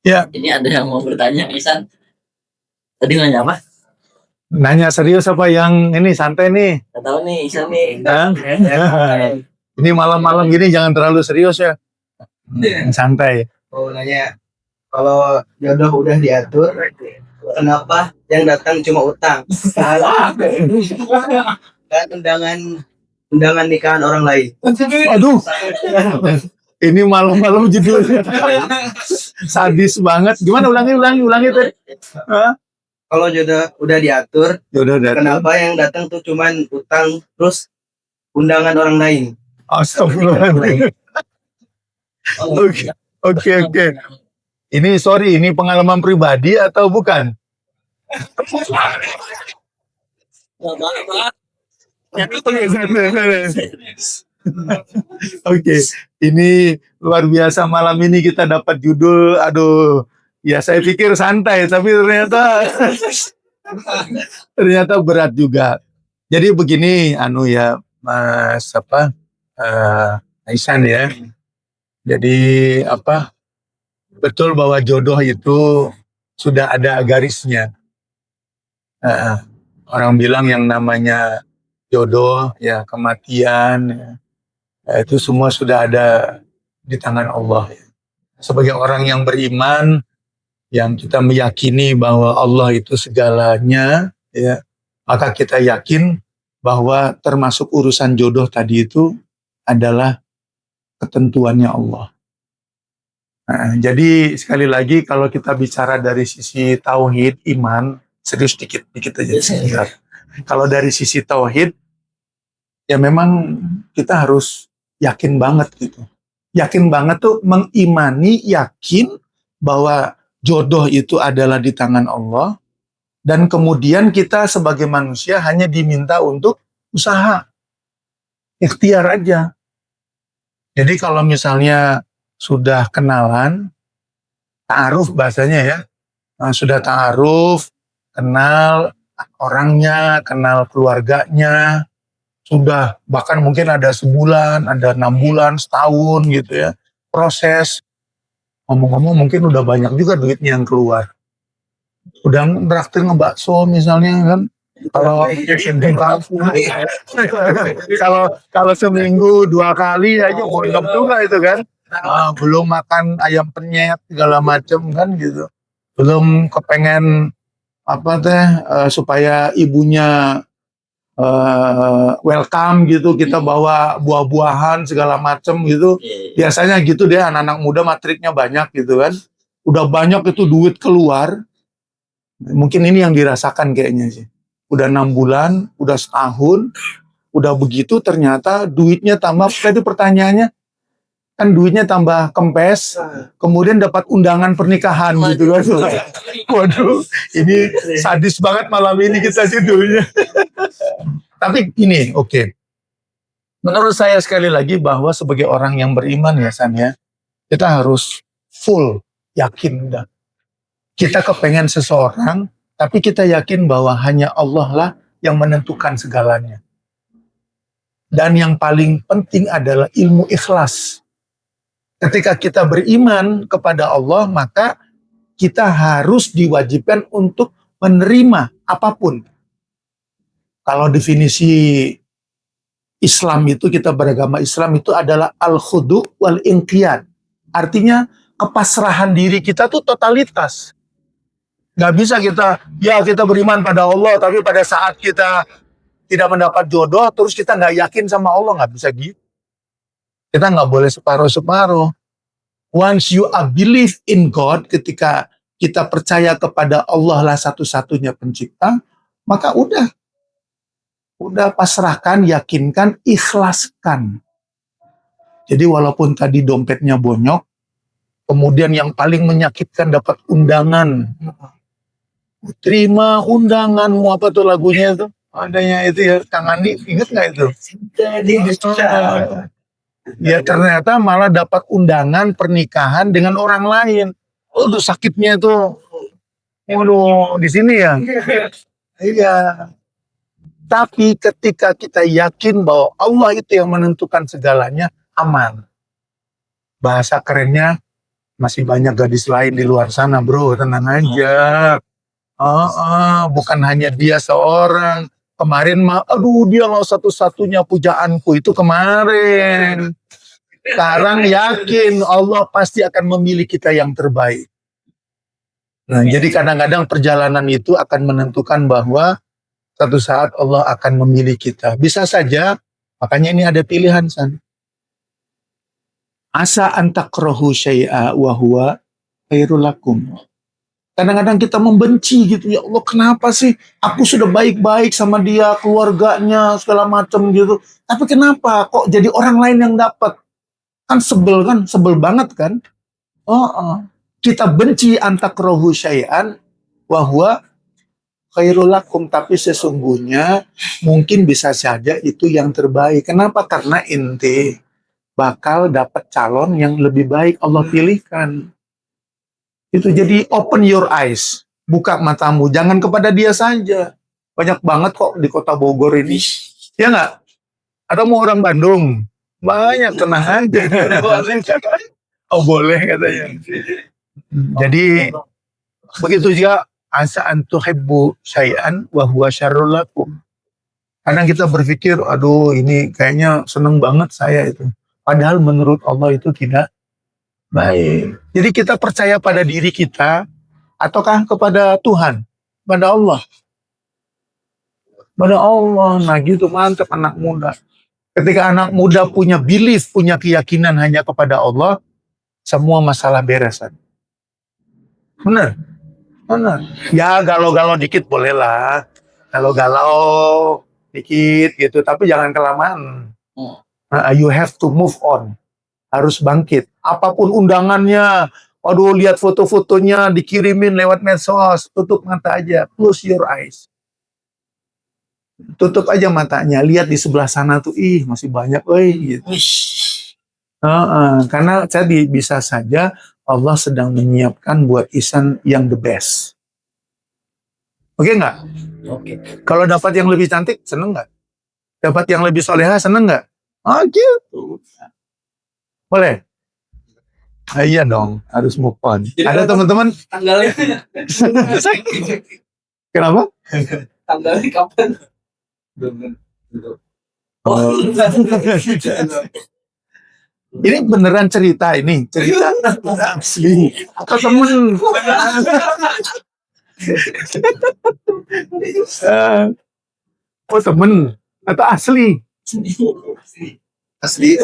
Ya, Ini ada yang mau bertanya, Isan. Tadi nanya apa? nanya serius apa yang ini santai nih? Gak tahu nih, Isan nih. Hah? Ini malam-malam gini jangan terlalu serius ya. Santai. Oh, nanya, kalau jodoh udah diatur, kenapa yang datang cuma utang? Kan undangan nikahan orang lain. Aduh, ini malam-malam judulnya sadis banget. Gimana ulangi tadi? Hah? Kalau jodoh udah diatur, Jodoh kenapa yang datang tuh cuman utang terus undangan orang lain? Astagfirullahaladzim. Oke. Ini pengalaman pribadi atau bukan? Oke, ini luar biasa malam ini kita dapat judul. Aduh, ya saya pikir santai, tapi ternyata berat juga. Jadi begini, Mas Aisan ya. Jadi betul bahwa jodoh itu sudah ada garisnya. Orang bilang yang namanya jodoh, ya kematian, ya, itu semua sudah ada di tangan Allah. Sebagai orang yang beriman, yang kita meyakini bahwa Allah itu segalanya, ya, maka kita yakin bahwa termasuk urusan jodoh tadi itu adalah ketentuannya Allah. Nah, jadi sekali lagi kalau kita bicara dari sisi tauhid iman, serius dikit aja. Kalau dari sisi tauhid, ya memang kita harus yakin banget gitu. Yakin banget tuh mengimani, yakin bahwa jodoh itu adalah di tangan Allah, dan kemudian kita sebagai manusia hanya diminta untuk usaha, ikhtiar aja. Jadi kalau misalnya sudah kenalan, ta'aruf bahasanya ya, sudah ta'aruf, kenal orangnya, kenal keluarganya, sudah bahkan mungkin ada sebulan, ada 6 bulan, setahun gitu ya, proses. Ngomong-ngomong mungkin udah banyak juga duitnya yang keluar. Udah ngeraktir ngebakso misalnya kan, kalau seminggu 2 kali aja mantap juga itu kan. Belum makan ayam penyet segala macem kan gitu. Belum kepengen supaya ibunya welcome gitu, kita bawa buah-buahan segala macem gitu. Biasanya gitu deh anak-anak muda matriknya banyak gitu kan. Udah banyak itu duit keluar. Mungkin ini yang dirasakan kayaknya sih. Udah 6 bulan, udah setahun, udah begitu ternyata duitnya tambah. Tadi pertanyaannya kan duitnya tambah kempes, kemudian dapat undangan pernikahan gitu kan. Waduh, ini sadis banget malam ini kita judulnya. Tapi ini oke. Menurut saya sekali lagi bahwa sebagai orang yang beriman ya San ya, kita harus full yakin dah. Kita kepengen seseorang, tapi kita yakin bahwa hanya Allah lah yang menentukan segalanya. Dan yang paling penting adalah ilmu ikhlas. Ketika kita beriman kepada Allah, maka kita harus diwajibkan untuk menerima apapun. Kalau definisi Islam itu, kita beragama Islam itu adalah al-khudu wal inqiyad. Artinya kepasrahan diri kita tuh totalitas. Gak bisa kita beriman pada Allah, tapi pada saat kita tidak mendapat jodoh, terus kita gak yakin sama Allah, gak bisa gitu. Kita gak boleh separuh-separuh. Once you believe in God, ketika kita percaya kepada Allah lah satu-satunya pencipta, maka udah pasrahkan, yakinkan, ikhlaskan. Jadi walaupun tadi dompetnya bonyok, kemudian yang paling menyakitkan dapat undangan. Terima undanganmu, apa tuh lagunya itu? Adanya itu ya, Kang Andi, inget gak itu? Ya ternyata malah dapat undangan pernikahan dengan orang lain. Aduh sakitnya itu. Waduh, di sini ya. Iya. Tapi ketika kita yakin bahwa Allah itu yang menentukan segalanya, aman. Bahasa kerennya, Masih banyak gadis lain di luar sana, bro. Tenang aja. Bukan hanya dia seorang. Kemarin mah, aduh dia loh satu-satunya pujaanku itu kemarin. Sekarang yakin Allah pasti akan memilih kita yang terbaik. Nah, jadi kadang-kadang perjalanan itu akan menentukan bahwa satu saat Allah akan memilih kita. Bisa saja, makanya ini ada pilihan, San. Asa antakrahu syai'a wa huwa khairul lakum. Kadang-kadang kita membenci gitu, ya Allah kenapa sih aku sudah baik-baik sama dia, keluarganya, segala macam gitu. Tapi kenapa kok jadi orang lain yang dapat? Kan, sebel banget kan? Kita benci antakrahu syai'an wa huwa khairul lakum, tapi sesungguhnya mungkin bisa saja itu yang terbaik. Kenapa? Karena ente bakal dapat calon yang lebih baik Allah pilihkan. Itu jadi open your eyes, buka matamu, jangan kepada dia saja. Banyak banget kok di kota Bogor ini, ya nggak? Ada mau orang Bandung, banyak, tenang aja. Oh boleh katanya. Jadi begitu juga asa antuhibbu syai'an wa huwa syarrul lakum. Kadang kita berpikir, aduh ini kayaknya seneng banget saya itu. Padahal menurut Allah itu tidak baik. Jadi kita percaya pada diri kita ataukah kepada Tuhan, pada Allah? Pada Allah. Nah gitu, mantap anak muda. Ketika anak muda punya belief, punya keyakinan hanya kepada Allah, semua masalah beresan. Benar? Benar. Ya galau-galau dikit bolehlah. Galau-galau dikit gitu, tapi jangan kelamaan. You have to move on. Harus bangkit. Apapun undangannya, waduh lihat foto-fotonya dikirimin lewat medsos, tutup mata aja, close your eyes. Tutup aja matanya, lihat di sebelah sana tuh, ih masih banyak, gitu. Karena tadi bisa saja Allah sedang menyiapkan buat Ihsan yang the best. Oke nggak? Oke. Kalau dapat yang lebih cantik, seneng nggak? Dapat yang lebih soleha, seneng nggak? Gitu. Boleh? Iya dong, harus move on. Ada teman-teman? Tanggalnya Kenapa? tanggalnya kapan? Oh. Ini beneran cerita ini, cerita asli. Atau temen? Oh temen atau asli? Asli.